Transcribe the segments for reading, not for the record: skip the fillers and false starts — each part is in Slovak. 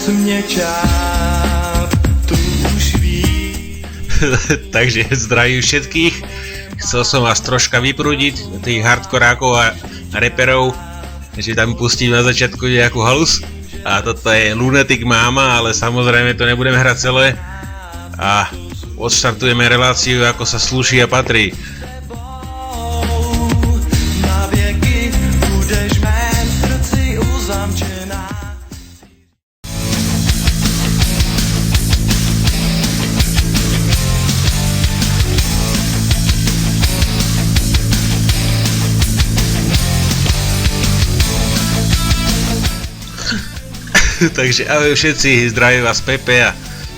Směčat tu už ví. Takže zdravím všetkých. Chcel som vás troška vyprúdiť, tých hardkorákov a reperov, že tam pustím na začiatku nejakú halus. A toto je Lunatic Mama, ale samozrejme to nebudeme hrať celé. A odštartujeme reláciu, ako sa slúši a patrí. Na věky budeš v mém srdci uzamčená. Takže ahoj všetci, zdraví vás Pepe a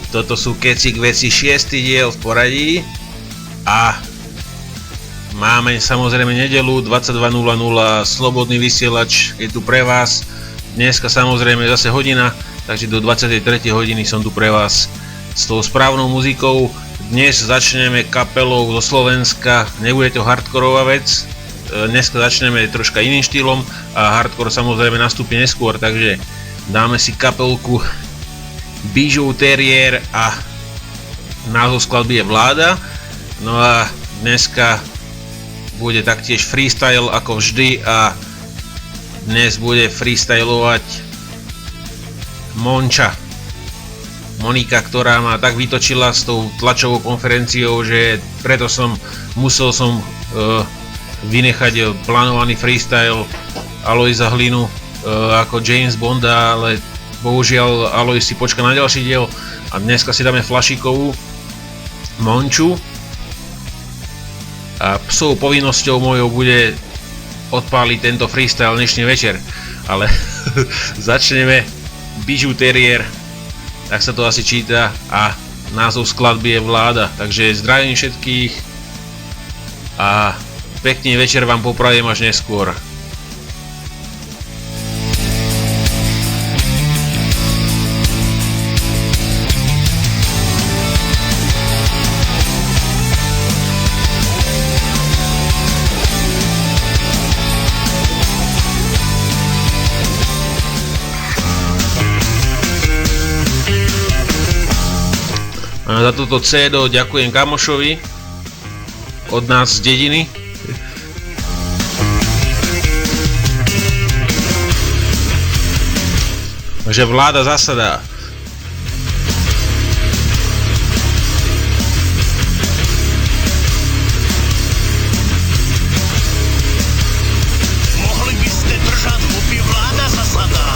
toto sú Keci k veci 6. diel v poradí a máme samozrejme nedeľu 22.00, slobodný vysielač je tu pre vás. Dneska samozrejme zase hodina, takže do 23. hodiny som tu pre vás s tou správnou muzikou. Dnes začneme kapelou zo Slovenska, nebude to hardkorová vec, dneska začneme troška iným štýlom a hardcore samozrejme nastúpi neskôr, takže dáme si kapelku Bijou Terrier a názov skladby je Vláda. No a dneska bude taktiež freestyle ako vždy a dnes bude freestylovať Monča Monika, ktorá ma tak vytočila s tou tlačovou konferenciou, že preto musel som vynechať plánovaný freestyle Alojza Hlinu ako James Bonda, ale bohužiaľ Aloj si počka na ďalší diel a dneska si dáme flašikovú Monču a psou povinnosťou mojou bude odpáliť tento freestyle dnešný večer, ale začneme Bijou Terrier, tak sa to asi číta a názov skladby je Vláda, takže zdravím všetkých a pekný večer vám poprajem až neskôr. A za toto CD ďakujem kamošovi od nás z dediny. Takže Vláda zasadá. Mohli by ste držať huby, vláda zasadá.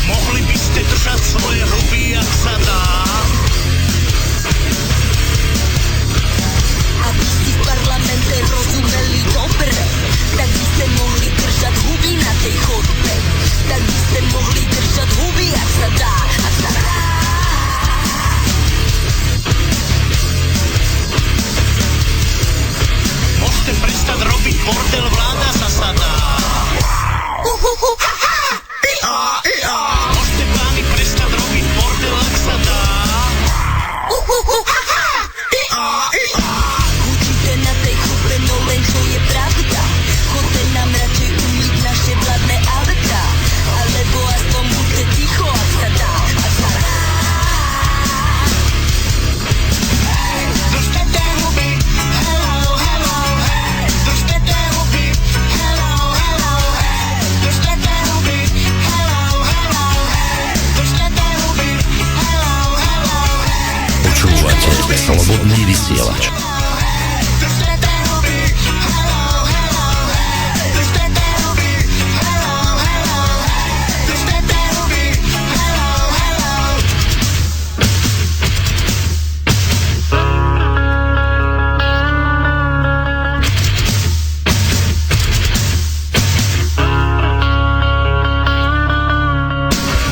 Mohli by ste držať svoje huby, jak sa dá. Aby si v parlamente rozumeli dobre, tak by ste mohli držať huby na tej chodbe. Tak by ste mohli držať huby, jak sa dá, ak sa dá. Môžete prestať robiť bordel, vláda zasadá. Môžete páni prestať robiť bordel, ak sa dá. Chodíte na tej chodbe, no len čo je pravda. Chodte nám radšej umyť naše vládne auta, alebo aspoň buďte ticho, ak sa dá, ak sa dá. Držte tie huby, hello, hello, hey. Držte tie huby, hello, hello, hey. Držte tie huby, hello, hello, hey. Držte tie huby, hello, hello, hey. Počúvate slobodný vysielač. Držte tie huby, hello, hello, hey. Držte tie huby, hello, hello, hey. Držte tie huby, hello, hello.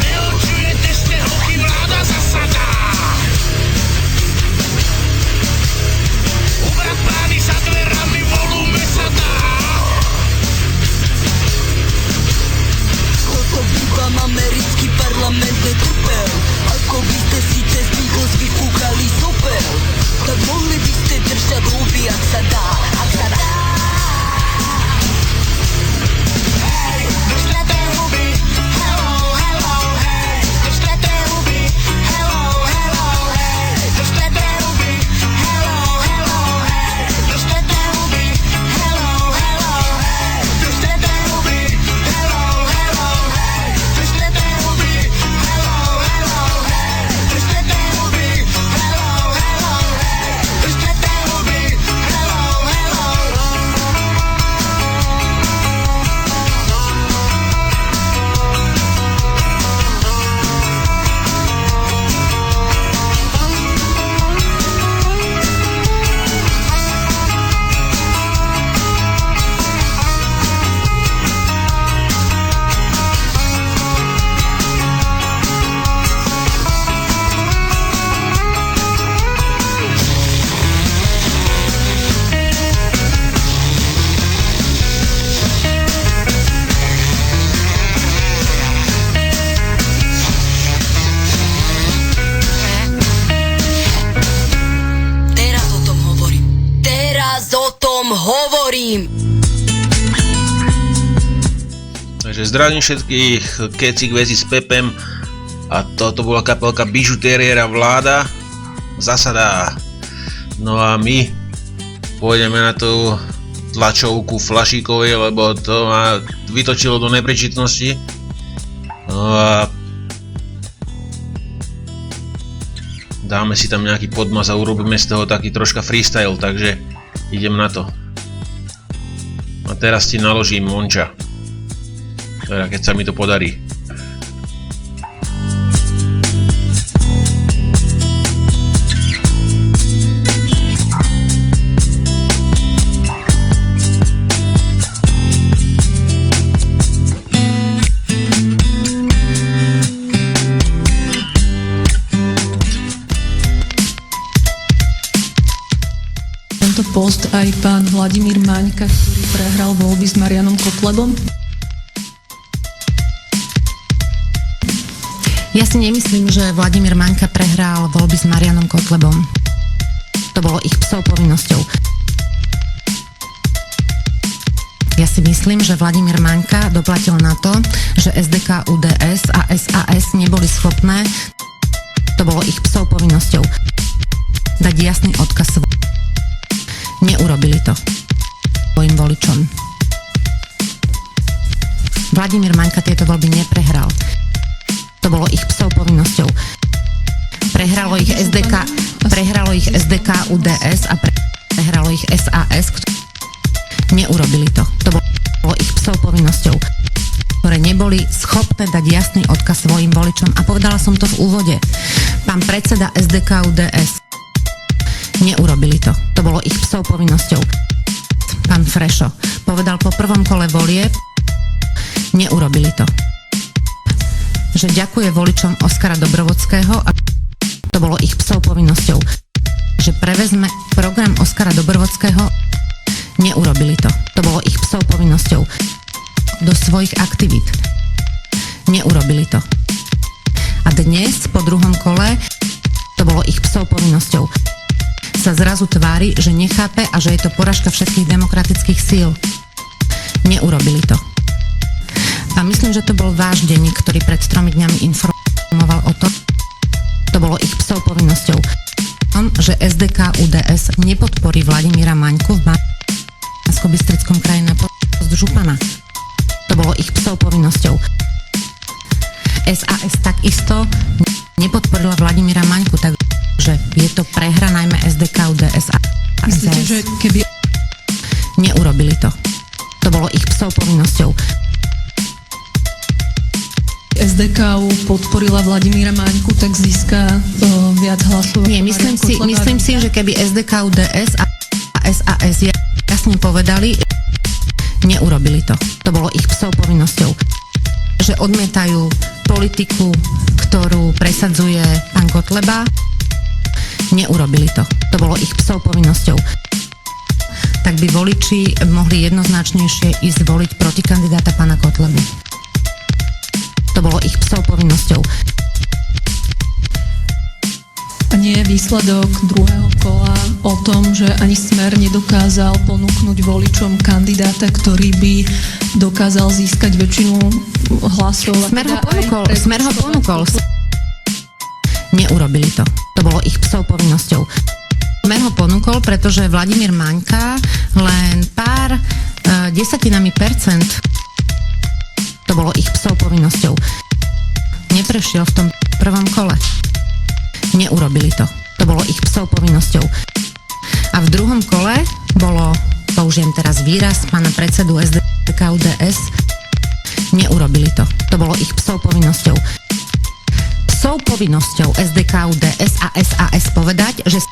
Neočujete ste hluchy, vláda zasadá. hovorím. Takže zdravím všetkých kecik veci s Pepem a toto bola kapelka Bižutériera Vláda Zasada. No a my pôjdeme na tú tlačovku Flašíkovej, lebo to ma vytočilo do nepričitnosti. No a dáme si tam nejaký podmaz a urobíme z toho taký troška freestyle, takže idem na to. A teraz ti naložím Monča. Teda keď sa mi to podarí. Tento post aj pán Vladimír Maňka, ktorý prehral voľby s Marianom Kotlebom? Ja si nemyslím, že Vladimír Maňka prehral voľby s Marianom Kotlebom. To bolo ich psou povinnosťou. Ja si myslím, že Vladimír Maňka doplatil na to, že SDK, UDS a SAS neboli schopné, to bolo ich psou povinnosťou, dať jasný odkaz. Neurobili to svojim voličom. Vladimír Maňka tieto voľby neprehral. To bolo ich psou povinnosťou. Prehralo ich SDK, UDS a prehralo ich SAS. Neurobili to. To bolo ich psou povinnosťou, ktoré neboli schopné dať jasný odkaz svojim voličom. A povedala som to v úvode. Pán predseda SDK, UDS. Neurobili to. To bolo ich psou povinnosťou. Pán Frešo povedal po prvom kole volieb. Neurobili to. Že ďakuje voličom Oskara Dobrovodského a to bolo ich psou povinnosťou. Že prevezme program Oskara Dobrovodského, neurobili to. To bolo ich psou povinnosťou. Do svojich aktivít. Neurobili to. A dnes, po druhom kole, to bolo ich psou povinnosťou. Sa zrazu tvári, že nechápe a že je to poražka všetkých demokratických síl. Neurobili to. A myslím, že to bol váš denník, ktorý pred 3 dňami informoval o tom. To bolo ich psou povinnosťou. Že SDK UDS nepodporí Vladimíra Maňku v Banskobystrickom kraji na post župana. To bolo ich psou povinnosťou. SAS takisto nepodporila Vladimíra Maňku, takže je to prehra najmä SDK UDS a Myslíte, že keby... Neurobili to. To bolo ich psou povinnosťou. SDK podporila Vladimíra Maňku, tak získa viac hlasov. Nie, myslím si, že keby SDK, UDS a SAS jasne povedali, neurobili to. To bolo ich psou povinnosťou. Že odmietajú politiku, ktorú presadzuje pán Kotleba, neurobili to. To bolo ich psou povinnosťou. Tak by voliči mohli jednoznačnejšie ísť voliť proti kandidáta pána Kotlebu. To bolo ich psou povinnosťou. A nie je výsledok druhého kola o tom, že ani Smer nedokázal ponúknuť voličom kandidáta, ktorý by dokázal získať väčšinu hlasov. Smer ho ponúkol. Neurobili to. To bolo ich psou povinnosťou. Smer ho ponúkol, pretože Vladimír Maňka len pár desatinami percent, to bolo ich psou povinnosťou, neprešiel v tom prvom kole. Neurobili to. To bolo ich psou povinnosťou. A v druhom kole bolo, použijem teraz výraz pána predsedu SDK UDS, neurobili to. To bolo ich psou povinnosťou. Psou povinnosťou SDK UDS a SAS povedať, že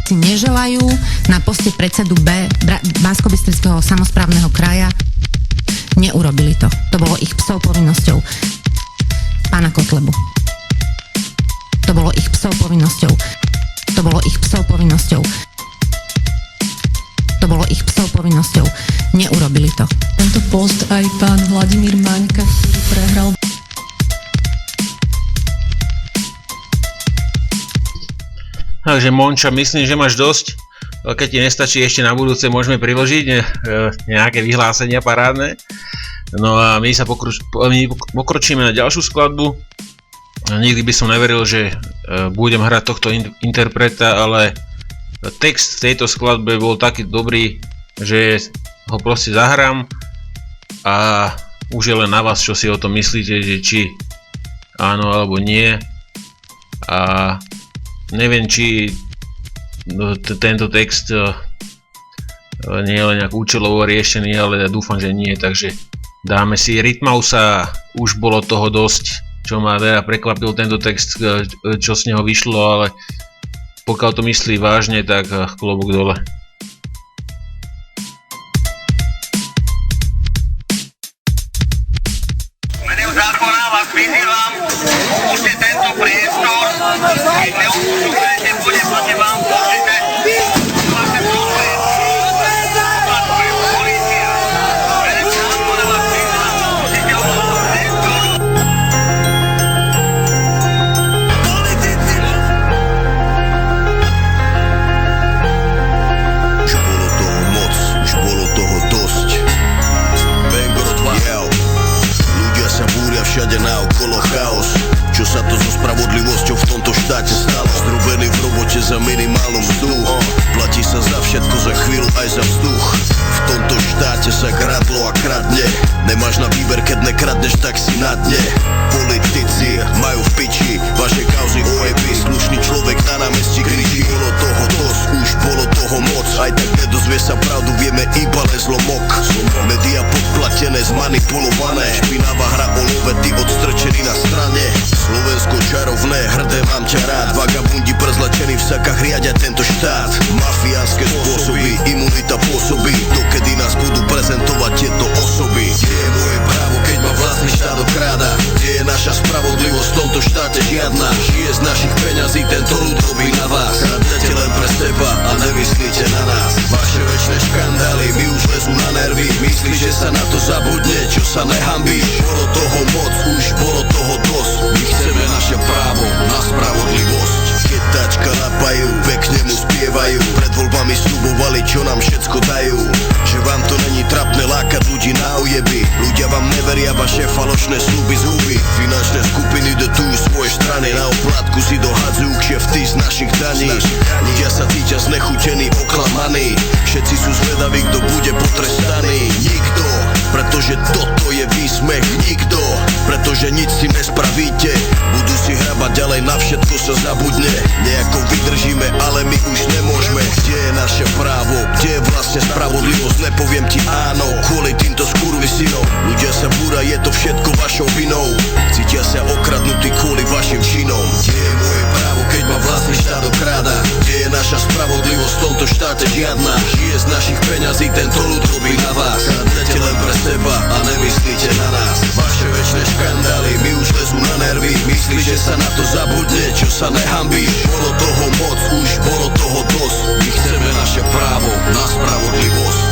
si neželajú na poste predsedu Banskobystrického samosprávneho kraja. Neurobili to. To bolo ich psou povinnosťou. Pána Kotlebu. To bolo ich psou povinnosťou. To bolo ich psou povinnosťou. To bolo ich psou povinnosťou. Neurobili to. Tento post aj pán Vladimír Maňka, ktorý prehral. Takže Monča, myslím, že máš dosť. keď ti nestačí, ešte na budúce môžeme priložiť nejaké vyhlásenia parádne. No a my pokročíme na ďalšiu skladbu. Nikdy by som neveril, že budem hrať tohto interpreta, ale text v tejto skladbe bol taký dobrý, že ho proste zahrám a už je len na vás, čo si o tom myslíte, že či áno alebo nie. A neviem, či tento text nie je len nejak účelovo riešený, ale ja dúfam, že nie, takže dáme si Rytmausa, už bolo toho dosť, čo ma veľa prekvapil tento text, čo z neho vyšlo, ale pokiaľ to myslí vážne, tak klobúk dole. Menej zákona vás vyzývam, opustite tento priestor, keď neopustujete, bude proti vám použité vaše problémy. Opatuje polícia. Menej zákona vás vyzývam, opustite tento priestor. Politici! Už bolo toho moc, už bolo toho dosť. Bangor 2. Ľudia sa búria všade naokolo chaos. Čo sa to so spravodlivosťou v tomto štáte stalo? Zdrobení v robote za minimálnu mzdu. Platí sa za všetko, za chvíľu aj za vzduch. V tomto štáte sa kradlo a kradne. Nemáš na výber, keď nekradneš, tak si na dne. Politici majú v piči vaše kauzy ojeby. Slušný človek na námestí kričí. Bolo toho dosť, už bolo toho moc. Aj tak nedozvie sa pravdu, vieme iba len zlomok. Média podplatené, zmanipulované. Špinavá hra o love, ty odstrčený na strane. Slovensko čarovné, hrdé mám ťa rád. Vagabundi prezlečení v sakách riadia tento štát. Mafiánske spôsoby, imunita pôsobí. Dokedy nás budú prezentovať tieto osoby? Kde je moje právo, keď ma vlastný štát okráda? Kde je naša spravodlivosť v tomto štáte žiadna? Žije z našich peňazí, tento ľud robí na vás. Kradnete len pre seba a nemyslíte na nás. Vaše večné škandály mi už lezú na nervy. Myslíš, že sa na to zabudne, čo sa nehambíš? Bolo toho moc, už bolo toho dosť. My chceme naše právo na spravodlivosť. Keď tačka lapajú, pekne mu spievajú. Pred voľbami sľubovali, čo nám všetko dajú. Že vám to není trapné lákať ľudí na ujeby. Ľudia vám neveria, vaše falošné sľuby z huby. Finančné skupiny dotujú svoje strany. Na oplátku si dohadzujú kšefty z našich daní. Ľudia sa cítia znechutení, oklamaní. Všetci sú zvedaví, kto bude potrestaný. Nikto, pretože toto je výsmech. Nikto, pretože nič si nespravíte. Budú si hrabať ďalej, na všetko sa zabudne. Nejako vydržíme, ale my už nemôžeme. Kde je naše právo? Kde je vlastne spravodlivosť? Nepoviem ti áno, kvôli týmto skurvysynom. Ľudia sa búra, je to všetko vašou vinou. Cítia sa okradnutí kvôli vašim činom. Kde je moje právo, keď ma vlastný štát okráda? Kde je naša spravodlivosť v tomto štáte žiadna? Žije z našich peňazí, tento ľud robí na vás. Kradnete len pre seba a nemyslíte na nás. Vaše večné škandály mi už lezú na nervy. Myslíš, že sa na to zabudne, čo sa nehambíš? Bolo toho moc, už bolo toho dosť. My chceme naše právo na spravodlivosť.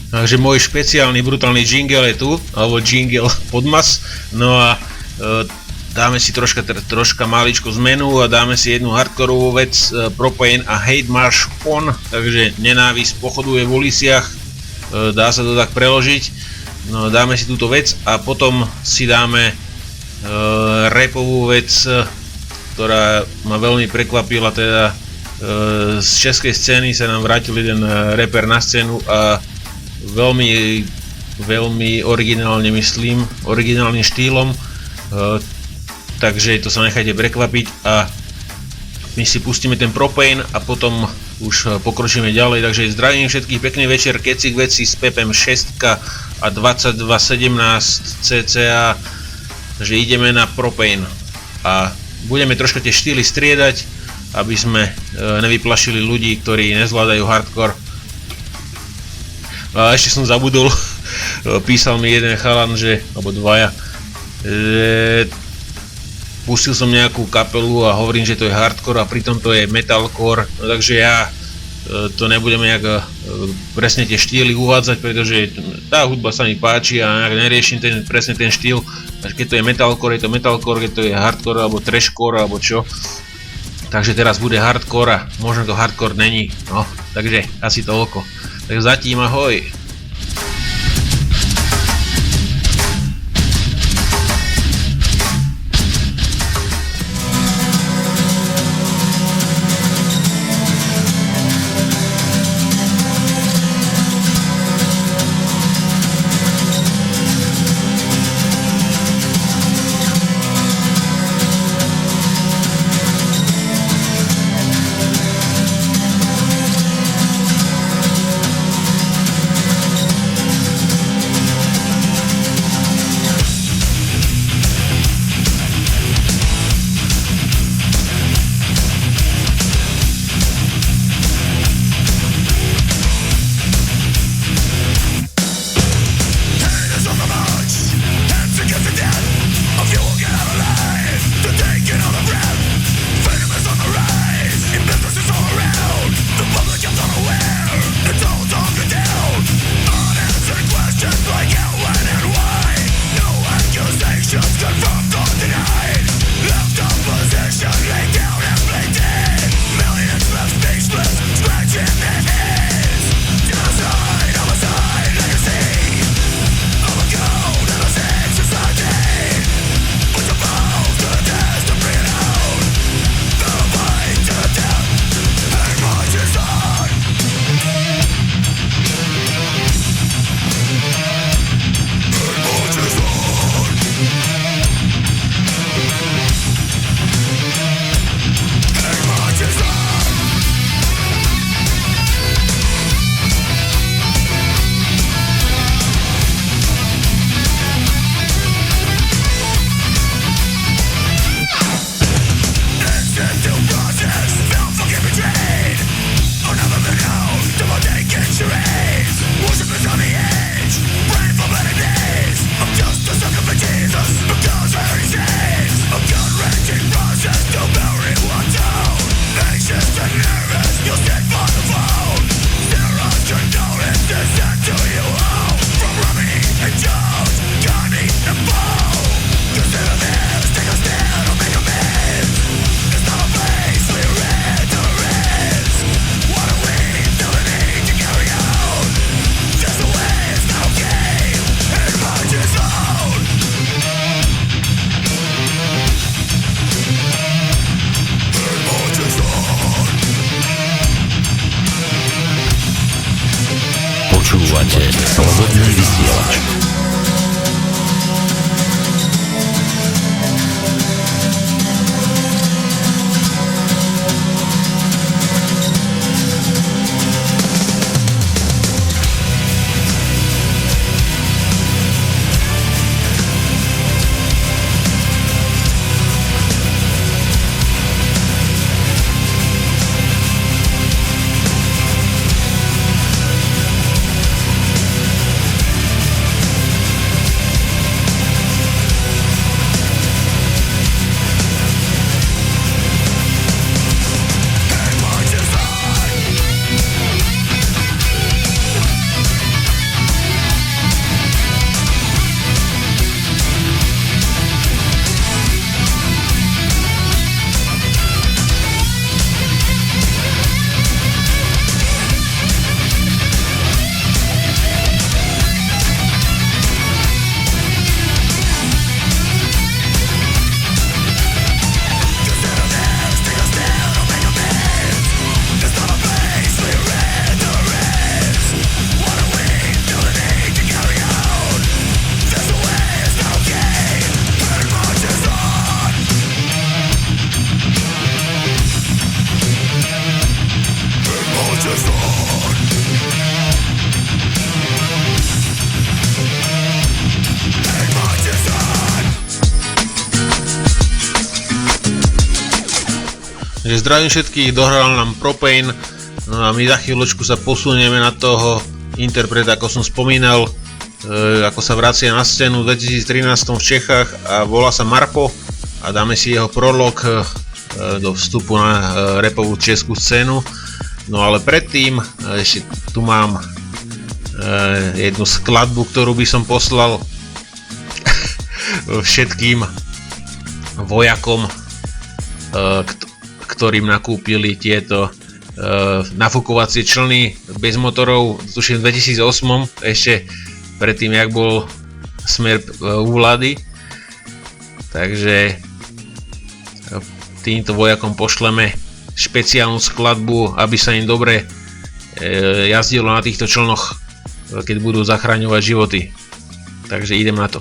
Takže môj špeciálny brutálny jingle je tu, alebo jingle podmas. No a dáme si troška maličko zmenu a dáme si jednu hardkorovú vec, Propane a Hate March On, takže nenávisť pochoduje v uliciach, dá sa to tak preložiť. No dáme si túto vec a potom si dáme rapovú vec, ktorá ma veľmi prekvapila, teda z českej scény sa nám vrátil jeden rapper na scénu a veľmi originálne myslím, originálnym štýlom, takže to sa nechajte prekvapiť a my si pustíme ten Propane a potom už pokročíme ďalej, takže zdravím všetkých, pekný večer, Kecik veci s Pepem 6 a 22.17 cca, že ideme na Propane. a budeme troška tie štýly striedať, aby sme nevyplašili ľudí, ktorí nezvládajú hardcore. A ešte som zabudol, písal mi jeden chalan, alebo dvaja, že pustil som nejakú kapelu a hovorím, že to je hardcore a pritom to je metalcore, no, takže ja to nebudem nejak presne tie štýly uvádzať, pretože tá hudba sa mi páči a nejak neriešim presne ten štýl. Keď to je metalcore, keď to je hardcore alebo trashcore alebo čo. Takže teraz bude hardcore a možno to hardcore není, no, takže asi toľko. Takže zatím ahoj. Počúvate Slobodný vysielač. Takže zdravím všetkých, dohral nám Propane, no a my za chvíľočku sa posunieme na toho interpreta, ako som spomínal, ako sa vracia na scénu v 2013 v Čechách a volá sa Marpo a dáme si jeho prolog do vstupu na rapovú českú scénu. No ale predtým ešte tu mám jednu skladbu, ktorú by som poslal všetkým vojakom, ktorým nakúpili tieto nafukovacie člny bez motorov, tuším v 2008, ešte predtým, jak bol Smer u vlády. Takže týmto vojakom pošleme špeciálnu skladbu, aby sa im dobre jazdilo na týchto člnoch, keď budú zachraňovať životy. Takže idem na to.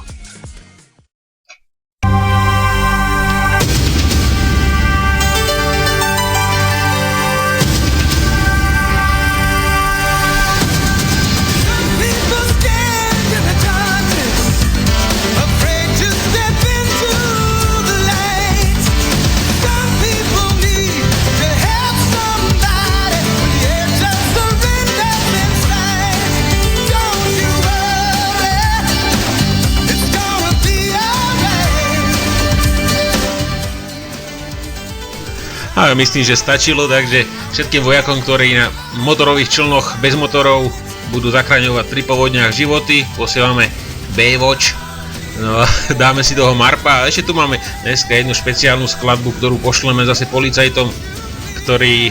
A myslím, že stačilo, takže všetkým vojakom, ktorí na motorových člnoch bez motorov budú zachraňovať pri povodniach životy, posielame Baywatch. No, dáme si toho Marpa a ešte tu máme dneska jednu špeciálnu skladbu, ktorú pošleme zase policajtom, ktorí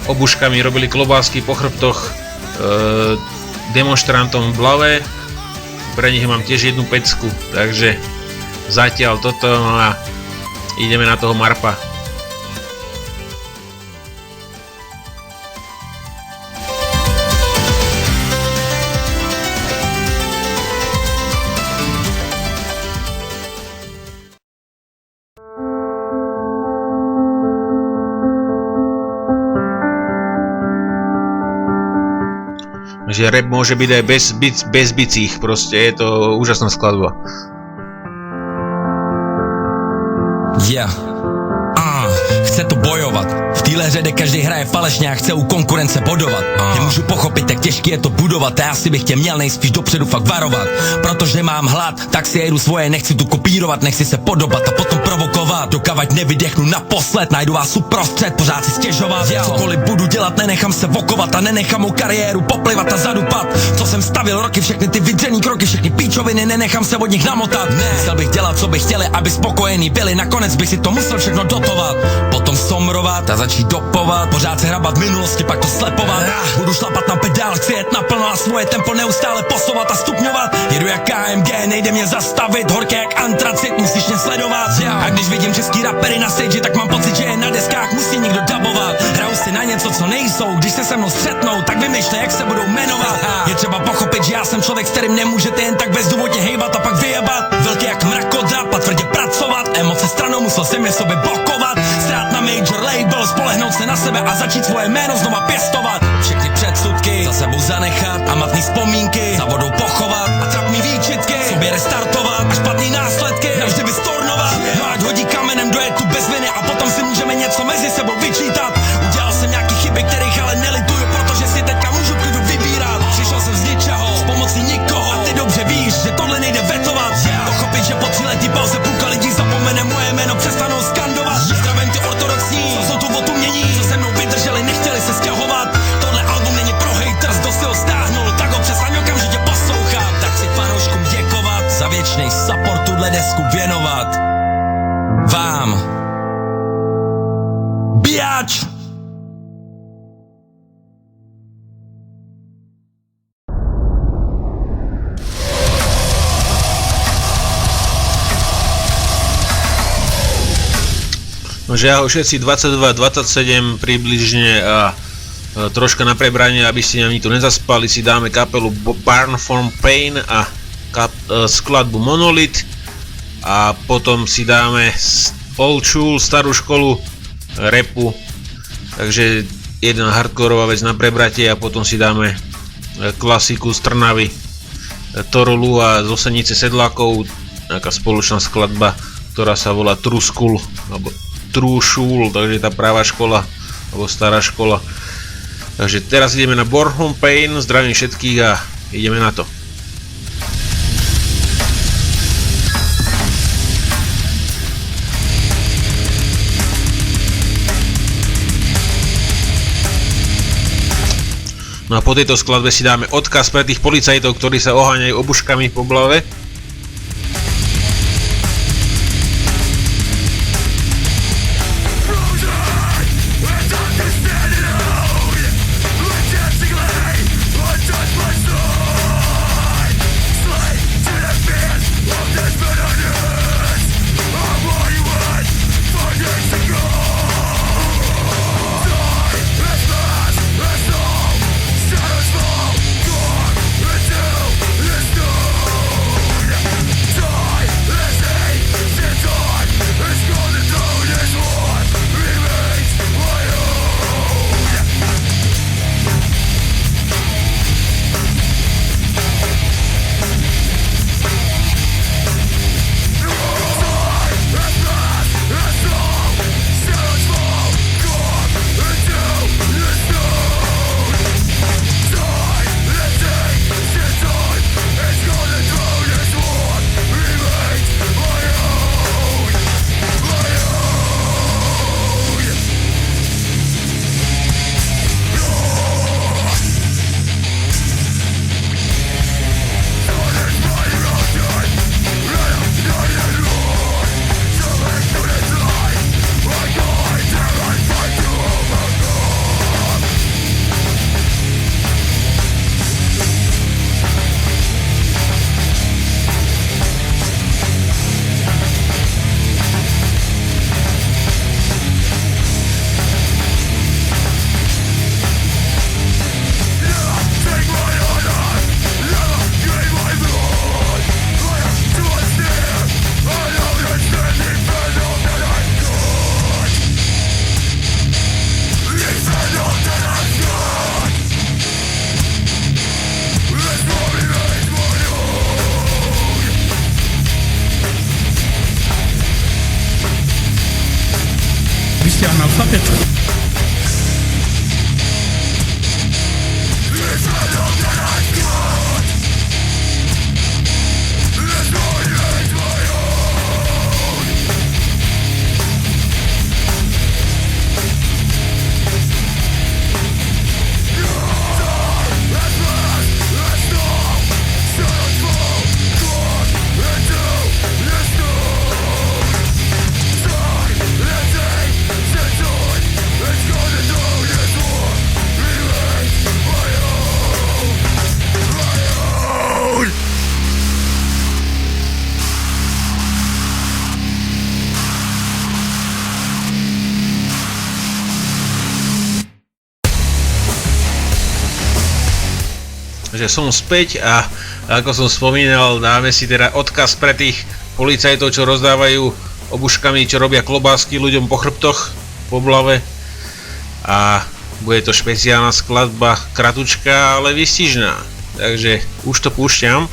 obuškami robili klobásky po chrbtoch demonštrantom v Blave. Pre nich mám tiež jednu pecku, takže zatiaľ toto, no a ideme na toho Marpa. Že rap môže byť aj bez bicích, proste je to úžasná skladba. Yeah. Chce to bojovat. V téhle hře, kde každý hraje falešně a chce u konkurence bodovat. Nemůžu pochopit, jak těžký je to budovat. A já si bych tě měl nejspíš dopředu fakt varovat. Protože mám hlad, tak si jedu svoje, nechci tu kopírovat, nechci se podobat a potom provokovat. Dokavať nevydechnu naposled, najdu vás uprostřed, pořád si stěžovat. Cokoliv budu dělat, nenechám se vokovat a nenechám mou kariéru poplivat a zadupat. Co jsem stavil roky, všechny ty vydřený kroky, všechny píčoviny, nenechám se od nich namotat. Musel bych dělat, co bych chtěli, aby spokojení byli, nakonec bych si to musel všechno dotovat. Potom somrovat a začít dopovat, pořád se hrabat v minulosti, pak to slepovat. Budu šlapat na pedál, chci jet naplno a svoje tempo neustále posouvat a stupňovat. Jedu jak KMG, nejde mě zastavit, horké jak antracit, musíš mě sledovat. A když vidím český rapery na stage, tak mám pocit, že je na deskách musí někdo dabovat. Hraju si na něco, co nejsou, když se se mnou střetnou, tak vymýšlej, jak se budou jmenovat. Je třeba pochopit, že já jsem člověk, s kterým nemůžete jen tak bezdůvodně hejbat a pak vyjebat. Velký jak mrakodrap a tvrdě pracovat, emoce stranou musel jsem je sobě blokovat. Strát na major label, spolehnout se na sebe a začít svoje jméno znova pěstovat. Všechny předsudky za sebou zanechat a matný vzpomínky za vodou pochovat a trapný výčitky sobě restartovat a špatný následky navždy vystornovat. No ať hodí kamenem do jetu bez viny a potom si můžeme něco mezi sebou vyčítat. Udělal jsem nějaký chyby, kterých ale nelituju, protože si teďka můžu klidu vybírat. Přišel jsem z ničeho, s pomocí nikoho a ty dobře víš, že tohle nejde vetovat. Pochopit, že po 3letý pauze půlka lidí zapomene moje jméno, přestanou skandovat. Zdravím ty ortodoxní, co jsou tu o tu mění, co se mnou vydrželi, nechtěli se stěhovat. Tohle album není pro haters, kdo si ho stáhnul, tak ho přestaň okamžitě poslouchat. Tak si fanouškům děkovat, za věčnej support tuhle desku věnovat. Vám. Biač! Nože ahoj všetci, 22-27 približne a troška na prebranie, aby ste ani tu nezaspali, si dáme kapelu Born from Pain a skladbu Monolith a potom si dáme Old School, starú školu rapu, takže jedna hardkorová vec na prebratie a potom si dáme klasiku z Trnavy Torulu a z Osenice Sedlákov, nejaká spoločná skladba, ktorá sa volá True School alebo True Schule, takže tá pravá škola, alebo stará škola. Takže teraz ideme na Bornholm Pain, zdravím všetkých a ideme na to. No a po tejto skladbe si dáme odkaz pre tých policajtov, ktorí sa oháňajú obuškami po hlave. Že som späť a ako som spomínal, dáme si teda odkaz pre tých policajtov, čo rozdávajú obuškami, čo robia klobásky ľuďom po chrbtoch, po hlave. A bude to špeciálna skladba, kratučká, ale výstižná. Takže už to púšťam.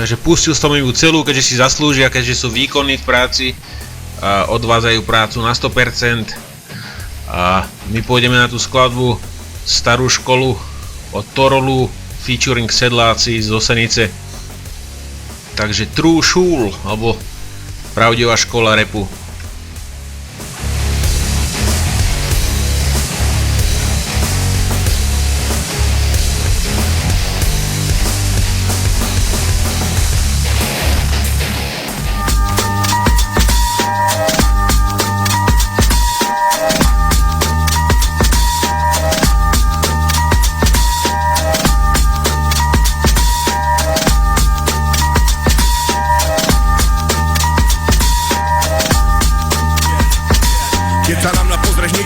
Takže pustil som ju celú, keďže si zaslúžia, keďže sú výkonní v práci a odvádzajú prácu na 100%. A my pôjdeme na tú skladbu Starú školu od Torolu featuring Sedláci z Osenice. Takže True Schule, alebo pravdivá škola rapu.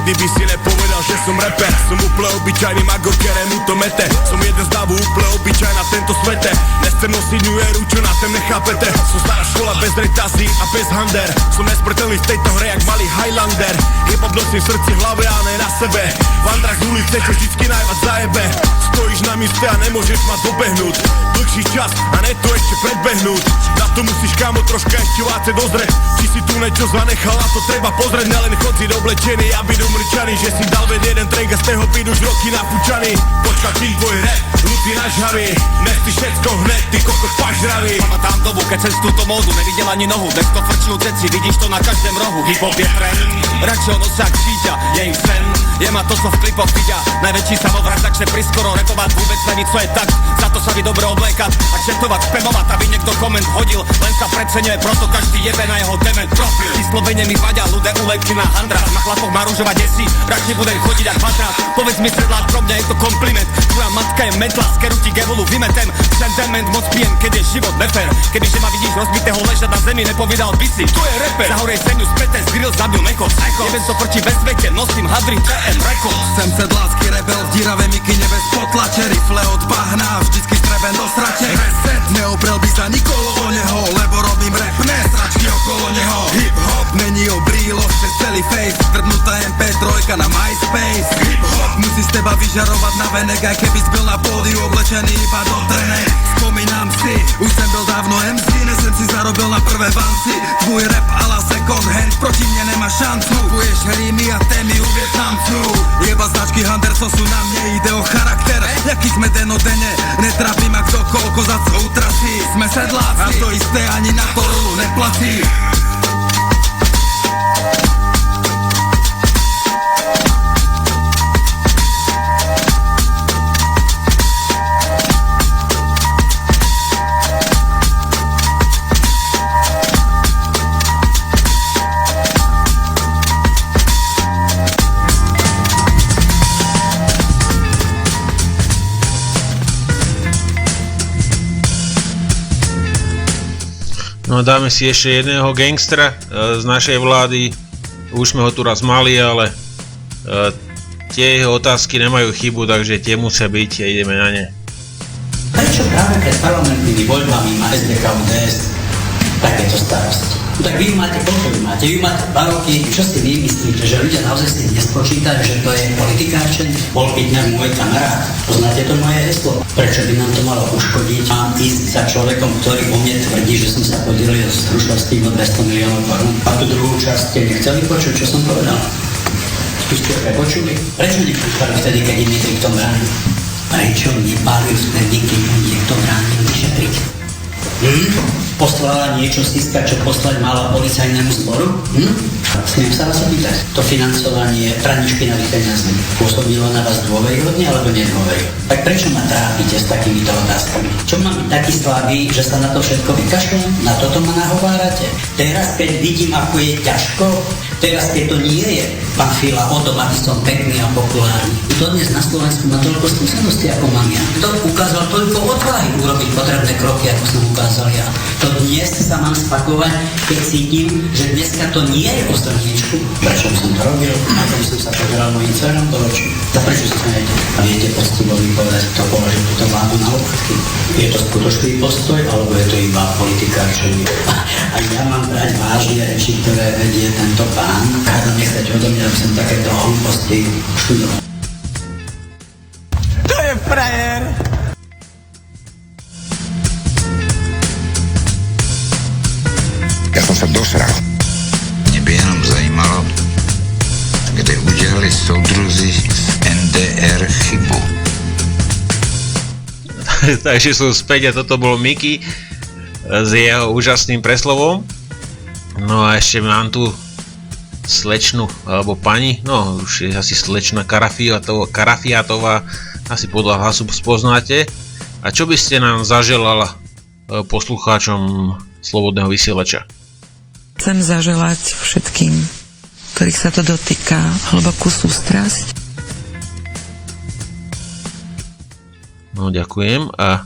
nikdy by si nepovedal, že som rapper. Som úplne obyčajný magor, ktorému to mete. Som jeden z dávu, úplne obyčajná tento svete. Nechcem nosiť New Eru, čo na tém nechápete. Som stará škola bez retazí a bez hander. Som nesmrteľný v tejto hre, jak malý Highlander. Hip-hop nosím v srdci, v hlave a ne na sebe. Vandrach z ulice, čo vždycky najviac zajebe. Stojíš na míste a nemôžeš ma dobehnúť. Dlhší čas a ne to ešte predbehnúť. Na to musíš, kámo, troška ešte váce dozrieť. Či si tu niečo zanechal a to treba pozrieť. Nelen chodzi oblečený, aby domrčaný. Že si dal veď jeden track a z toho pídu už roky nafúčaný. Počka kým tvoj rap, ľudí nažhavý. Nechci všetko hneď, ty kokot pažravý. Pamätám dobu, keď cez túto módu nevidel ani nohu. Bez to frčil ceci, vidíš to na každém rohu. Hip-hop je trend, radšej o nosák žíťa. Je im sen, je ma to, co v klipoch vidia. Najväčší samovrak začne priskoro repovať. Vôbec neví, co je tak, za to sa vy dobre oblekať. A četovať, spamovať, aby niekto koment hodil. Len sa preceňuje, proto každý jebe na jeho dement profil. Vyslovene mi vadia, ľudia ulepky na handra. Na chlapoch má rúžovať desí, radšej budem chodiť ak patrát. Povedz mi sedlák, pro mňa je to kompliment. Tvoja matka je metla, z keru ti gevolu vymetem. Sentiment moc pijem, keď je život nefer. Kebyže ma vidíš rozbitého ležať na zemi, nepovedal by si, to je rapper. Zahorej semiu späté, zgril zabil mechos. Jeben so proti ve svete, nosím hadry TM Records. Jsem sedlácky rebel v díravé mikine bez potlače. Rifle od bahna, vždycky streben do srače. Reset, neoprel by sa nikolo o neho, lebo robím rap, ne sračky okolo neho. Hip hop není o brýloch přes celý face, drbnutá MP3 na MySpace. Hip hop musí z teba vyžarovať na venek, aj keby byl na pódiu oblečený iba do trenek. Vzpomínám si, už jsem byl dávno MC, než jsem si zarobil na prvé vanci. Tvůj rap a la second hand, proti mne nemá šancu. Kupuješ rímy a témy u Vietnamců. Jeba značky Hunter, co sú na mne, ide o charakter. Jaký sme denodene, netrápi ma kto koľko za co utrasí. Sme sedláci a to isté ani na to rolu neplatí. No dáme si ešte jedného gangstra z našej vlády. Už sme ho tu raz mali, ale tie jeho otázky nemajú chybu, takže tie musia byť a ideme na ne. Prečo práve pred parlamentnými voľbami má SDK UDS takéto starosti? No tak vy máte, koľko vy máte? Vy máte 2 roky, čo si vy myslíte, že ľudia naozaj si nespočítajú, že to je politikárčenie? Bol by dňa môj kamarát, poznáte to moje heslo? Prečo by nám to malo uškodiť? Mám ísť za človekom, ktorý o mne tvrdí, že som sa podielil z Hrušovských o 200 miliónov korún. A tú druhú časť ste nechceli počuť, čo som povedal? Tu ste prepočuli? Prečo nepúšťali vtedy, keď im niekto bránil? Prečo nepálil vtedy, keď im niekto bránil vyšetriť? Poslala niečo Siska, čo poslať mala policajnému zboru? Smiem sa vás opýtať. To financovanie praní špinavých peňazí pôsobilo na vás dôveryhodne alebo nedôveryhodne? Tak prečo ma trápite s takýmito otázkami? Čo mám byť taký slabý, že sa na to všetko vykašľam? Na toto ma nahovárate? Teraz, keď vidím, ako je ťažko, teraz, keď to nie je, pán Fila, o tom, aby som pekný a populárny. To dnes na Slovensku má toľko skúseností, ako mám ja. To ukázal toľko odvahy urobiť potrebné kroky, ako som ukázal ja. To dnes sa mám spakovať, keď cítim, že dneska to nie je o strniečku. Prečo by som to robil? Ako by som sa pozeral mojim dcerom do očí? A prečo sa smejete? A viete poctivo vypovedať, kto položil túto vládu na lopatky? Je to skutočný postoj, alebo je to iba politikárčenie? A ja mám brať vážne reči, ktoré vedie tento pán. Káda nechať odo mňa, aby som takéto hlúposti študoval. To je frajer! Ja som sa dosral. Mne by jenom zajímalo, kde udělali soudruzi z NDR chybu. Takže som späť a toto bol Miky s jeho úžasným preslovom. No a ešte mám tu slečnu, alebo pani, no už je asi slečna Karafiatová, asi podľa hlasu spoznáte. A čo by ste nám zaželala poslucháčom Slobodného vysielača? Chcem zaželať všetkým, ktorých sa to dotýka, hlbokú sústrasť. No ďakujem a...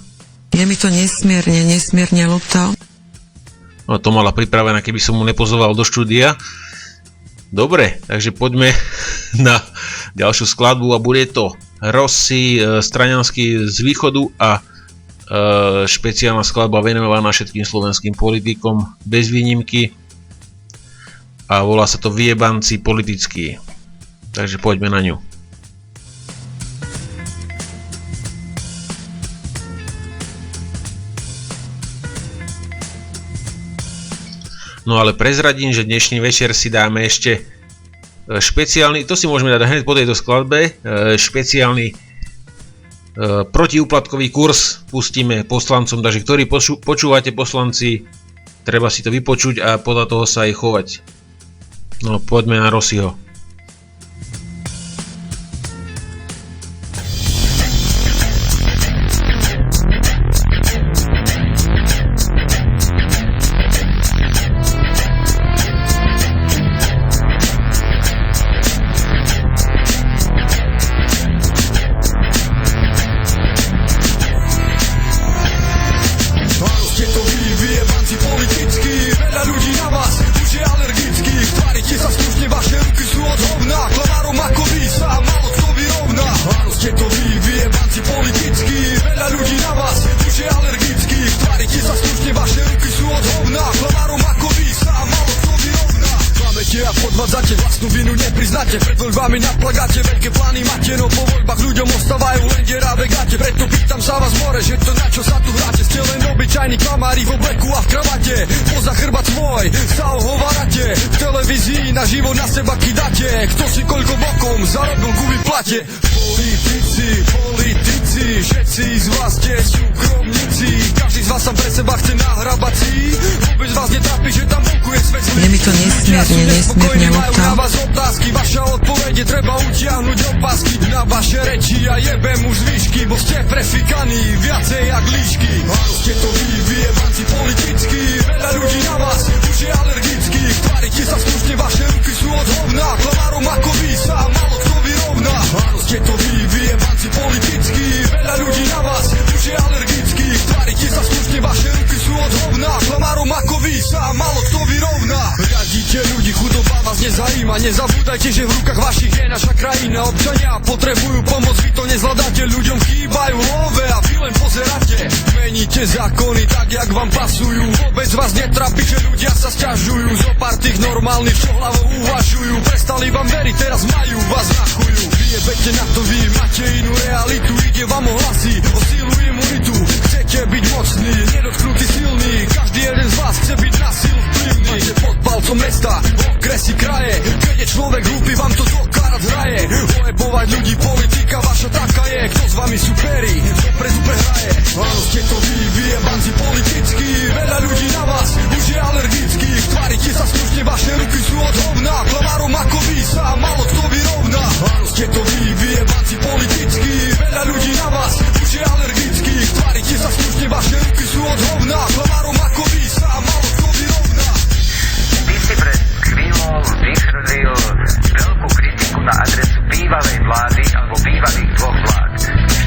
Je mi to nesmierne ľúto. No to mala pripravené, keby som mu nepozval do štúdia. Dobre, takže poďme na ďalšiu skladbu a bude to Rossi, Straňanský z východu a špeciálna skladba venovaná všetkým slovenským politikom bez výnimky a volá sa to Vyjebanci politickí. Takže poďme na ňu. No ale prezradím, že dnešný večer si dáme ešte špeciálny, to si môžeme dať hneď po tejto skladbe, špeciálny protiúplatkový kurz pustíme poslancom, takže ktorí počúvate poslanci, treba si to vypočuť a podľa toho sa aj chovať. No poďme na Rossiho. Politici, všetci z vás ste súkromníci, každý z vás sa pre seba chce nahrabať si, vôbec vás netrápi, že tam vonku je svet zlý. Je mi to nesmierne ľúto. Na vás otázky, vaša odpovede treba utiahnuť opasky na vaše reči a jebem už výšky, bo ste prefikaní viacej jak líšky. Áno, ste to vy, vyjebanci politickí, veľa ľudí na vás už je alergických, tvárite sa slušne, vaše ruky sú od hovna, klamárom ako vy sa málo kto vyrovná. Áno, ste to vy, vyjebanci politickí, veľa ľudí na vás už je alergických, tvárite sa slušne, vaše ruky sú od hovna, klamárom ako vy sa málo kto vyrovná. Radíte ľudí, chudoba vás nezajíma, nezabúdajte, že v rukách vašich je naša krajina, občania potrebujú pomoc, vy to nezvládate, ľuďom chýbajú love a vy len pozeráte. Meníte zákony tak, jak vám pasujú, vôbec vás netrápi, že ľudia sa sťažujú, zo pár tých normálnych, čo hlavou uvažujú, prestali vám veriť, teraz majú vás na chuju. Vyjebete na to, vy máte inú realitu, ide vám o hlasy, o sílu imunitu, chcete byť mocný, nedotknutý silný, každý jeden z vás chce byť na silu vplyvný. Máte pod palcom mesta, okresy, kraje, keď je človek hlúpy, vám to do karát hraje, ojebovať ľudí, politika vaša taká je, kto s vami superi, dopredu prehraje. Áno, ste to vy, vyjebanci politickí, veľa ľudí na vás už je alergických, tvárite sa slušne, vaše ruky sú od hovna, klamárom ako vy sa málo kto vyrovná. Áno, ste to vy, vyjebanci politickí, veľa ľudí na vás už je alergických, tvárite sa slušne, vaše ruky sú od hovna, klamárom ako vy sa málo kto vyrovná. Ty si pred chvíľou vyhrlil veľkú kritiku na adresu bývalej vlády alebo bývalých dvoch vlád.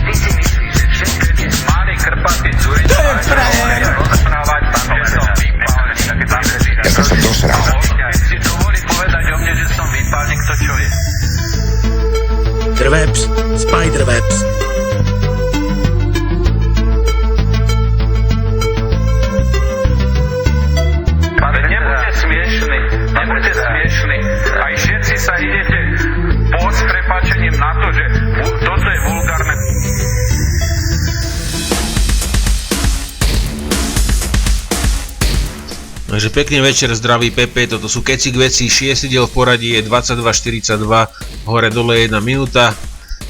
Ty si myslíš, že všetky tie malé krpaté cúry rozprávať tam, že som výpálnik, Ja som sa dosral. Si dovolí povedať o mne, že som výpálnik, to čo je? Interwebs, Spiderwebs. Ale nebuďte smiešni. Aj všetci sa idete pod s prepáčením na to, že toto je vulgárne. Takže pekný večer, zdraví Pepe, toto sú Keci k veci, 6. diel v poradí je 22.42, hore dole 1 minúta,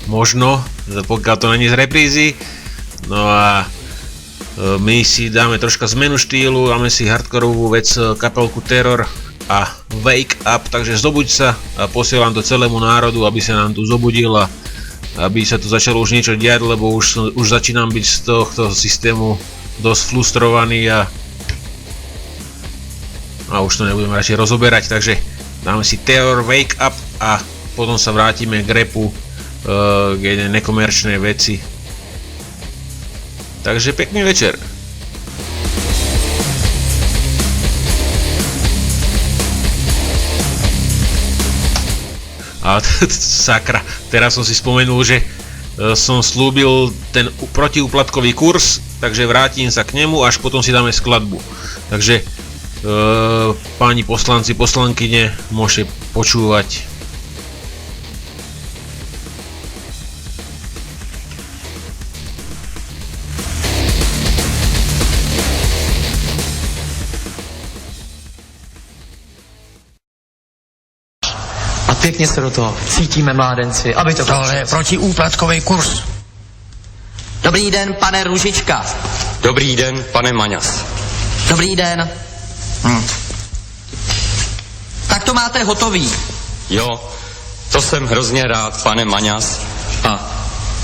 možno, pokiaľ to není z reprízy. No a my si dáme troška zmenu štýlu, dáme si hardkorovú vec, kapelku Terror a Wake Up, takže zobuď sa a posielam to celému národu, aby sa nám tu zobudil a aby sa tu začalo už niečo diať, lebo už začínam byť z tohto systému dosť frustrovaný a už to nebudeme radšej rozoberať, takže dáme si Terror, Wake Up a potom sa vrátime k rapu, k jednej nekomerčnej veci. Takže pekný večer. A sakra, teraz som si spomenul, že som slúbil ten protiúplatkový kurz, takže vrátim sa k nemu, až potom si dáme skladbu. Takže páni poslanci, poslankyne, môžete počúvať. Pěkně se do toho cítíme, mládenci, aby to... To je protiúplatkový kurz. Dobrý den, pane Ružička. Dobrý den, pane Maňas. Dobrý den. Tak to máte hotový. Jo, to jsem hrozně rád, pane Maňas. A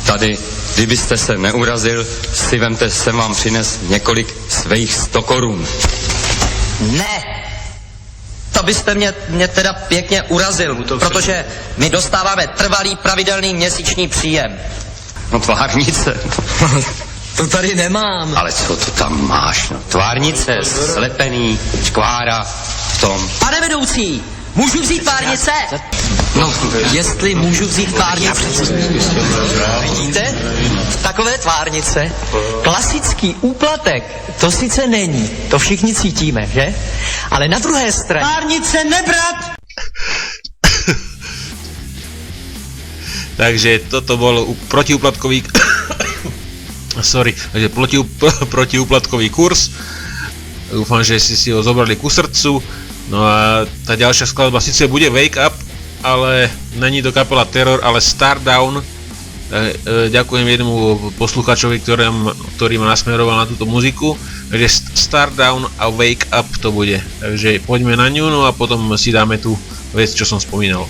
tady, kdybyste se neurazil, si vemte, jsem vám přines několik svých 100 korun. Ne! To byste mě teda pěkně urazil, protože my dostáváme trvalý pravidelný měsíční příjem. No tvárnice. To tady nemám. Ale co to tam máš? No, tvárnice, slepený, škvára, v tom. Pane vedoucí, můžu vzít tvárnice? No, jestli můžu vzít tvárnice. Vidíte? Takové tvárnice. Klasický úplatek, to sice není. To všichni cítíme, že? Ale na druhé straně... Tvárnice nebrat! Takže toto bol protiúplatkový protiúplatkový kurz. Dúfam, že si ho zobrali ku srdcu. No a tá ďalšia skladba síce bude Wake Up, ale není to kapela Terror, ale Stardown. Ďakujem jednému posluchačovi, ktorý ma nasmeroval na túto muziku. Takže Stardown a Wake Up to bude. Takže poďme na ňu, no a potom si dáme tú vec, čo som spomínal.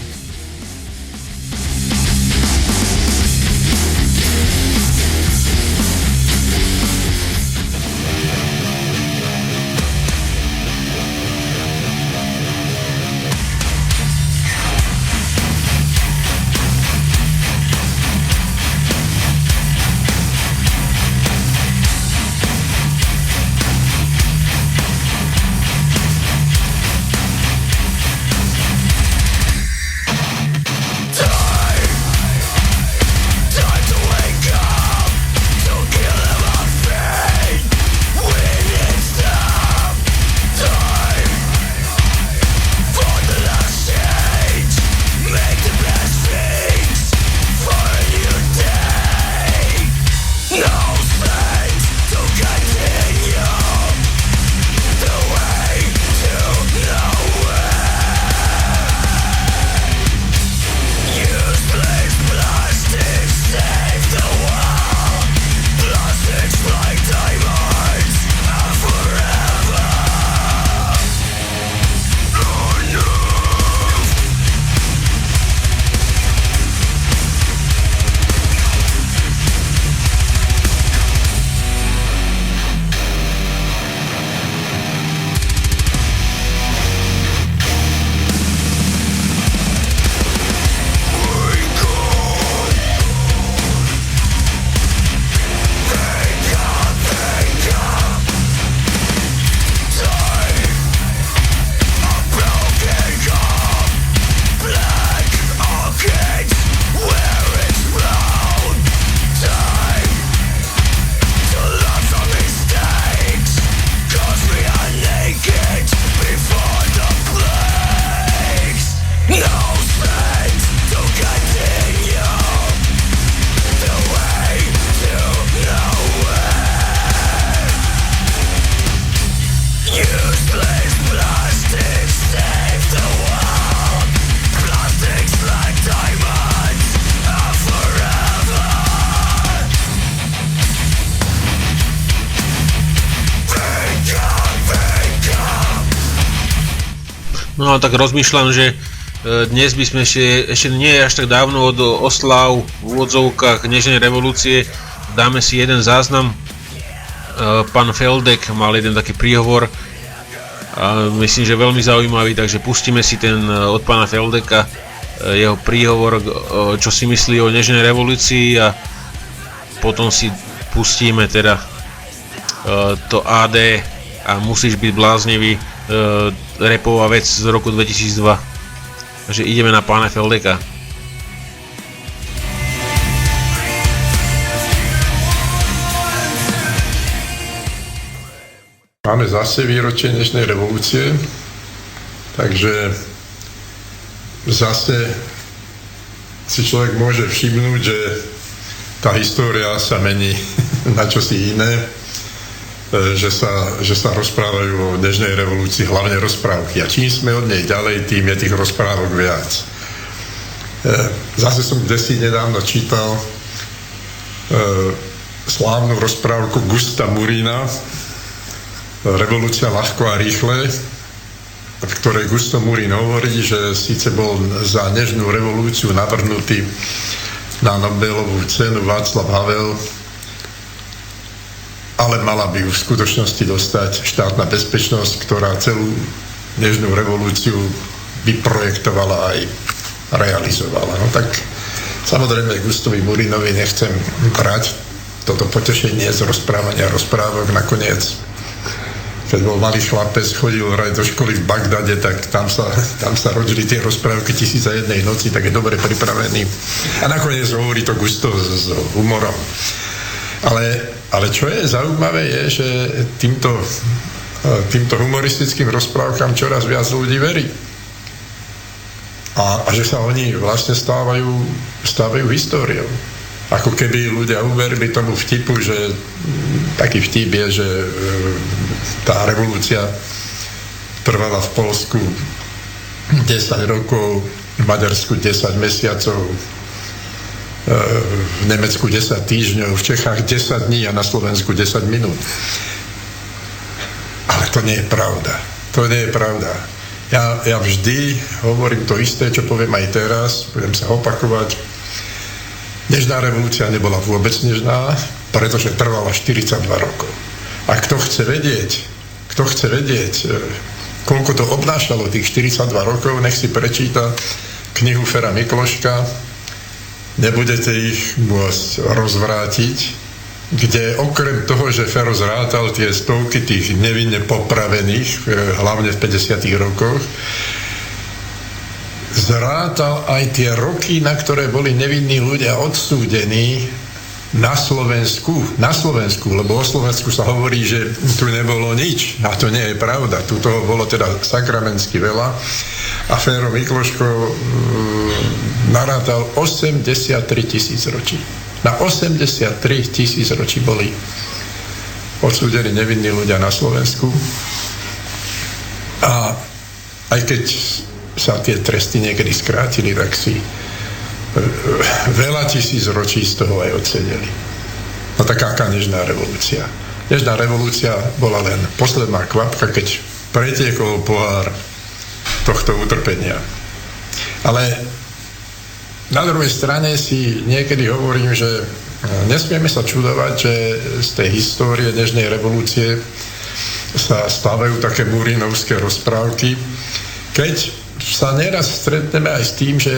No a tak rozmýšľam, že dnes by sme ešte nie až tak dávno od oslav v úvodzovkách Nežnej revolúcie, dáme si jeden záznam. Pán Feldek mal jeden taký príhovor a myslím, že veľmi zaujímavý, takže pustíme si ten od pána Feldeka, jeho príhovor, čo si myslí o Nežnej revolúcii, a potom si pustíme teda to AD a Musíš byť bláznivý, rapová vec z roku 2002. Takže ideme na pána Feldeka. Máme zase výročie dnešnej revolúcie, takže zase si človek môže všimnúť, že tá história sa mení na čosi iné, že sa rozprávajú o dnešnej revolúcii hlavne rozprávky. A čím sme od nej ďalej, tým je tých rozprávok viac. Zase som kdesi nedávno čítal slávnu rozprávku Gusta Murína Revolúcia ľahko a rýchle, v ktorej Gusto Murín hovorí, že síce bol za nežnú revolúciu navrhnutý na Nobelovú cenu Václav Havel, ale mala by ju v skutočnosti dostať štátna bezpečnosť, ktorá celú nežnú revolúciu vyprojektovala aj realizovala. No tak samozrejme Gustovi Murínovi nechcem brať toto potešenie z rozprávania rozprávok. Nakoniec, keď bol malý chlapec, chodil do školy v Bagdade, tak tam sa rodili tie rozprávky 1001 noci, tak je dobre pripravený. A nakoniec hovorí to Gusto s humorom. Ale čo je zaujímavé, je, že týmto humoristickým rozprávkam čoraz viac ľudí verí. A že sa oni vlastne stávajú históriou. Ako keby ľudia uverili tomu vtipu, že taký vtip je, že tá revolúcia trvala v Poľsku 10 rokov, v Maďarsku 10 mesiacov, v Nemecku 10 týždňov, v Čechách 10 dní a na Slovensku 10 minút. Ale to nie je pravda. To nie je pravda. Ja vždy hovorím to isté, čo poviem aj teraz, budem sa opakovať. Nežná revolúcia nebola vôbec nežná, pretože trvala 42 rokov. A kto chce vedieť, koľko to obnášalo tých 42 rokov, nech si prečíta knihu Fera Mikloška, nebudete ich môcť rozvrátiť, kde okrem toho, že Fero zrátal tie stovky tých nevinne popravených, hlavne v 50. rokoch, zrátal aj tie roky, na ktoré boli nevinní ľudia odsúdení na Slovensku, lebo o Slovensku sa hovorí, že tu nebolo nič, a to nie je pravda, tu toho bolo teda sakramensky veľa a Fero Mikloško narátal 83 000 ročí. Na 83 000 ročí boli odsúdení nevinní ľudia na Slovensku a aj keď sa tie tresty niekedy skrátili, tak si veľa tisíc ročí z toho aj odsedeli. No tak aká nežná revolúcia? Nežná revolúcia bola len posledná kvapka, keď pretiekol pohár tohto utrpenia. Ale na druhej strane si niekedy hovorím, že nesmieme sa čudovať, že z tej histórie nežnej revolúcie sa stávajú také Murínovské rozprávky, keď sa neraz stretneme aj s tým, že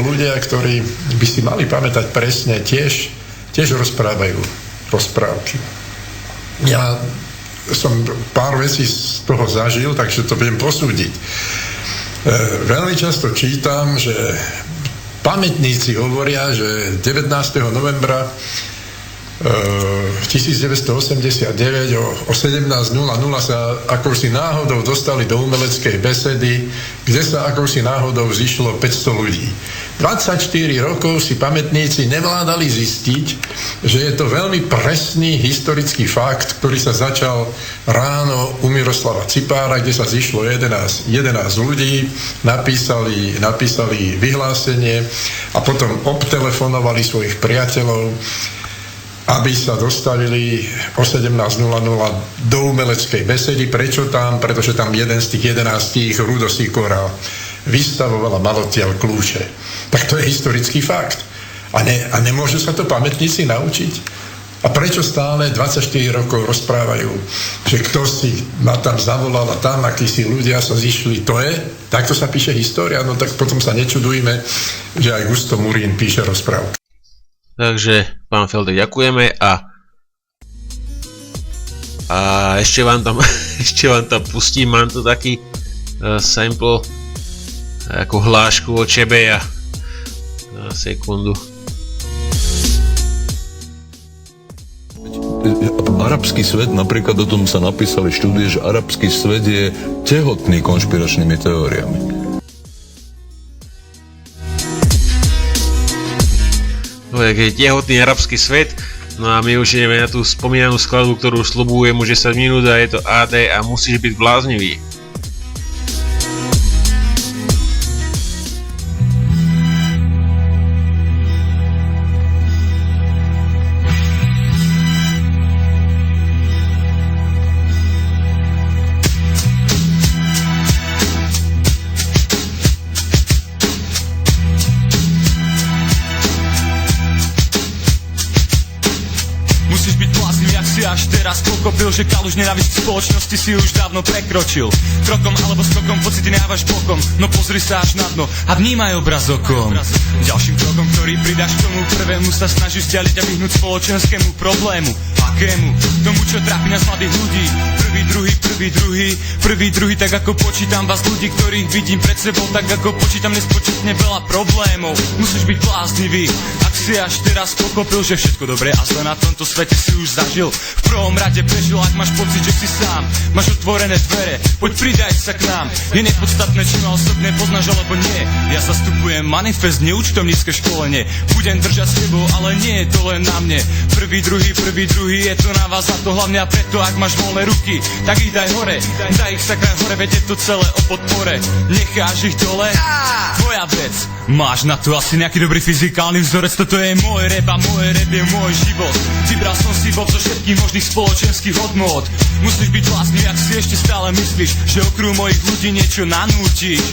ľudia, ktorí by si mali pamätať presne, tiež rozprávajú rozprávky. Ja som pár vecí z toho zažil, takže to budem posúdiť. Veľmi často čítam, že pamätníci hovoria, že 19. novembra 1989 o 17:00 sa akousi náhodou dostali do umeleckej besedy, kde sa akousi náhodou zišlo 500 ľudí. 24 rokov si pamätníci nevládali zistiť, že je to veľmi presný historický fakt, ktorý sa začal ráno u Miroslava Cipára, kde sa zišlo 11 ľudí, napísali vyhlásenie a potom obtelefonovali svojich priateľov, aby sa dostavili o 17:00 do umeleckej besedy. Prečo tam? Pretože tam jeden z tých 11 Rudo Sikora vystavoval a mal odtiaľ kľúče. Tak to je historický fakt. A nemôžu sa to pamätníci naučiť? A prečo stále 24 rokov rozprávajú, že kto si ma tam zavolal a tam akísi ľudia sa zišli? Takto sa píše história, no tak potom sa nečudujme, že aj Gusto Murín píše rozprávky. Takže, pán Felde, ďakujeme a ešte vám tam pustím, mám tu taký sample, ako hlášku o Čebeja. Sekundu. arabský svet, napríklad o tom sa napísali štúdie, že arabský svet je tehotný konšpiračnými teóriami. No, jak je tehotný arabský svet, no a my už ideme na tú spomínanú skladbu, ktorú sľubujem už 10 minút a je to AD a musíš byť bláznivý. Teraz pochopil, že kaluž nenávisť spoločnosti si už dávno prekročil. Krokom alebo skokom pocity nehávaš bokom, no pozri sa až na dno a vnímaj obraz okom. Ďalším krokom, ktorý pridáš k tomu prvému, sa snažíš ďaliť a vyhnúť spoločenskému problému. Akému? Tomu, čo trápi nás mladých ľudí. Prvý, druhý, tak ako počítam vás ľudí, ktorých vidím pred sebou, tak ako počítam nespočetne veľa problémov. Musíš byť bláznivý, ak si až teraz pochopil, že všetko dobré a zle na tomto svete si už zažil. V prvom rade prežil, ak máš pocit, že si sám, máš otvorené dvere, poď pridaj sa k nám. Je nepodstatné, či ma osobne poznáš alebo nie. Ja zastupujem manifest, neúčtovnícke školenie. Budem držať s tebou, ale nie je to len na mne. Prvý, druhý, je to na vás a to hlavne a preto, ak máš voľné ruky, tak ich daj hore, daj ich sa kraj hore, veď je to celé o podpore. Necháš ich dole, tvoja vec. Máš na to asi nejaký dobrý fyzikálny vzorec, toto je môj rap a môj rap je môj život. Vybral som si Bob zo všetkých možných spoločenských hodnôt. Musíš byť vlastný, ak si ešte stále myslíš, že okruh mojich ľudí niečo nanútiš.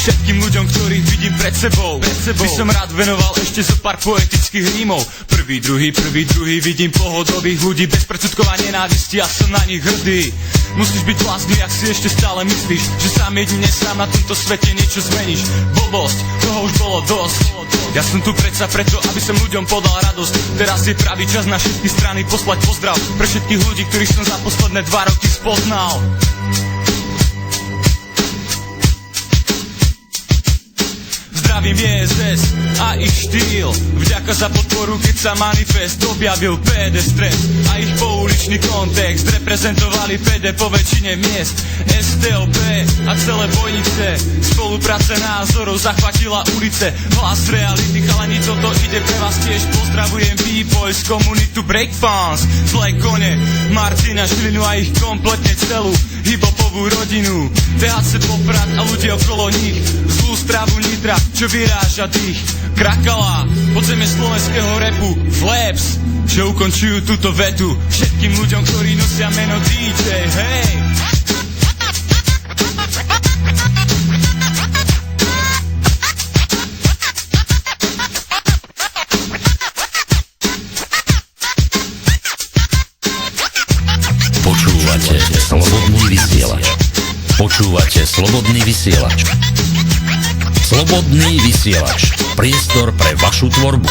Všetkým ľuďom, ktorých vidím pred sebou by som rád venoval ešte zo pár poetických rímov. Prvý, druhý, vidím pohodových ľudí bez predsudkov a nenávisti a som na nich hrdý. Musíš byť vlastný, ak si ešte stále myslíš, že sám jedine sám na tomto svete niečo zmeníš. Blbosť, toho už bolo dosť. Ja som tu predsa preto, aby som ľuďom podal radosť. Teraz je pravý čas na všetky strany poslať pozdrav pre všetkých ľudí, ktorých som za posledné 2 roky spoznal. Zdravím JSS a ich štýl. Vďaka za podporu, keď sa manifest objavil PD Stres a ich pouličný kontext reprezentovali PD po väčšine miest. STOP a celé bojnice, spolupráce názorov zachvatila ulice. Hlas reality, chalani, toto ide pre vás tiež. Pozdravujem B-Boys, komunitu Breakfans, zlé kone, Martina Žilinu a ich kompletne celú hip-hopovú rodinu. THC Poprad a ľudia okolo nich, zlú stravu Nitra, čo vyráža dých. Krakala, podzemie slovenského rapu, Flaps, čo ukončujú túto vetu všetkým ľuďom, ktorí nosia meno DJ, hej! Počúvate Slobodný vysielač. Počúvate Slobodný vysielač. Slobodný vysielač. Priestor pre vašu tvorbu.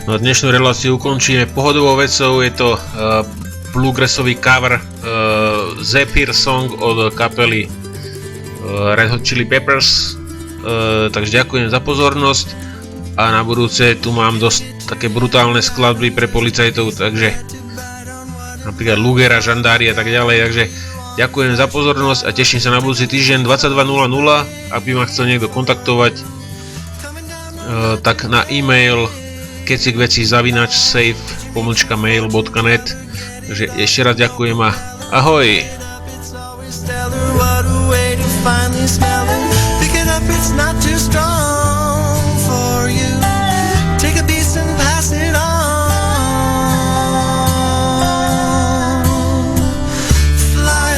No a dnešnú reláciu ukončíme pohodovou vecou, je to bluegrassový cover Zephyr Song od kapely Red Hot Chili Peppers, takže ďakujem za pozornosť a na budúce tu mám dosť také brutálne skladby pre policajtov, takže napríklad Lugera, Žandári a tak ďalej, takže ďakujem za pozornosť a teším sa na budúci týždeň 22.00, aby ma chcel niekto kontaktovať, tak na e-mail kecikveci@safe-mail.net. Takže ešte raz ďakujem a ahoj! Fly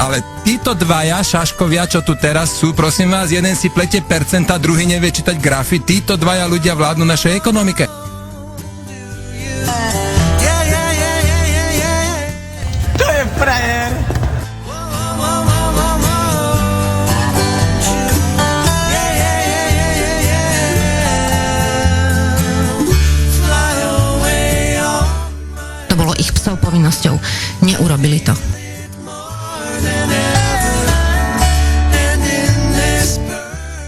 Ale títo dvaja šaškovia, čo tu teraz sú, prosím vás, jeden si plete percenta, druhý nevie čítať grafy, títo dvaja ľudia vládnu našej ekonomike. To je frajer. To bolo ich psov povinnosťou. Neurobili to.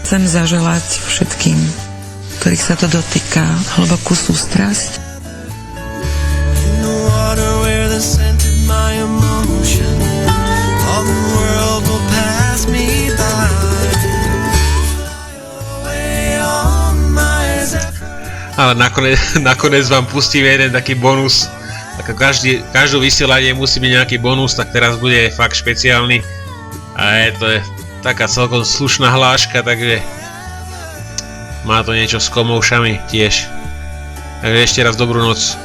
Chcem zaželať všetkým, ktorých sa to dotýka, hlbokú sústrasť. In the water where the scented my emotion, all the world will pass me by. Away on my Ale nakoniec vám pustím jeden taký bonus. Každú vysielanie musí byť nejaký bonus, tak teraz bude fakt špeciálny. A to je taká celkom slušná hláška, takže má to niečo s komoušami tiež. Takže ešte raz dobrú noc.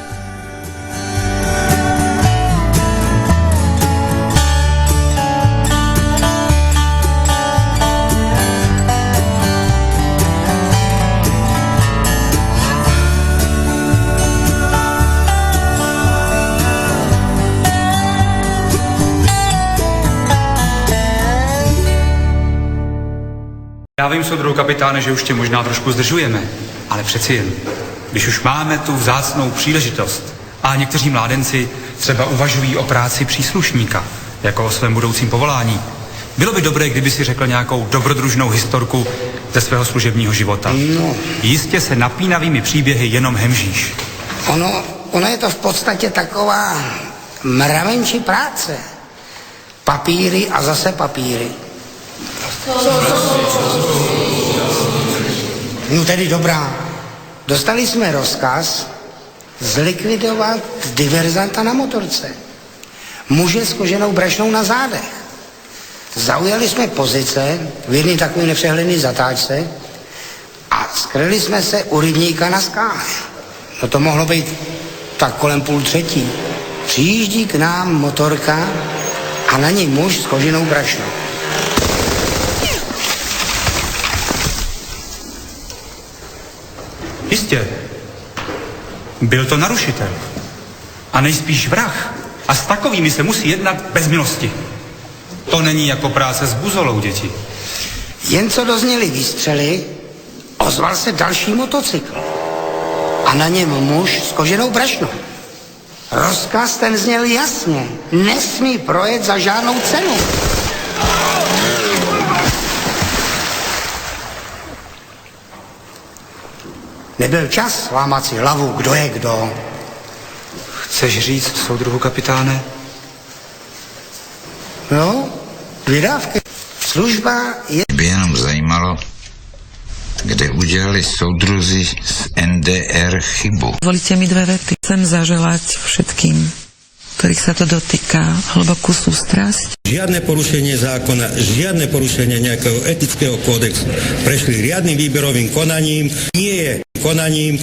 Já vím, soudruhu kapitáne, že už tě možná trošku zdržujeme, ale přeci jen, když už máme tu vzácnou příležitost a někteří mládenci třeba uvažují o práci příslušníka, jako o svém budoucím povolání, bylo by dobré, kdyby si řekl nějakou dobrodružnou historku ze svého služebního života. No. Jistě se napínavými příběhy jenom hemžíš. Ono je to v podstatě taková mravenčí práce. Papíry a zase papíry. No tedy dobrá. Dostali jsme rozkaz zlikvidovat diverzanta na motorce. Muže s koženou brašnou na zádech. Zaujali jsme pozice v jedné takové nepřehledné zatáčce a skryli jsme se u rybníka na skále. No to mohlo být tak kolem 2:30. Přijíždí k nám motorka a na ní muž s koženou brašnou. Jistě. Byl to narušitel. A nejspíš vrah. A s takovými se musí jednat bez milosti. To není jako práce s buzolou, děti. Jen co dozněly výstřely, ozval se další motocykl. A na něm muž s koženou brašnou. Rozkaz ten zněl jasně. Nesmí projet za žádnou cenu. Nebyl čas lámat si hlavu, kdo je kdo. Chceš říct, soudruhu kapitáne? No, vydávky. Služba je... By jenom zajímalo, kde udělali soudruzi z NDR chybu. Volíte mi 2 vety. Chcem zaželať všetkým, ktorých sa to dotýka, hlbokú sústrasť. Žiadne porušenie zákona, žiadne porušenie nejakého etického kódexu. Prešli riadnym výberovým konaním, nie je konaním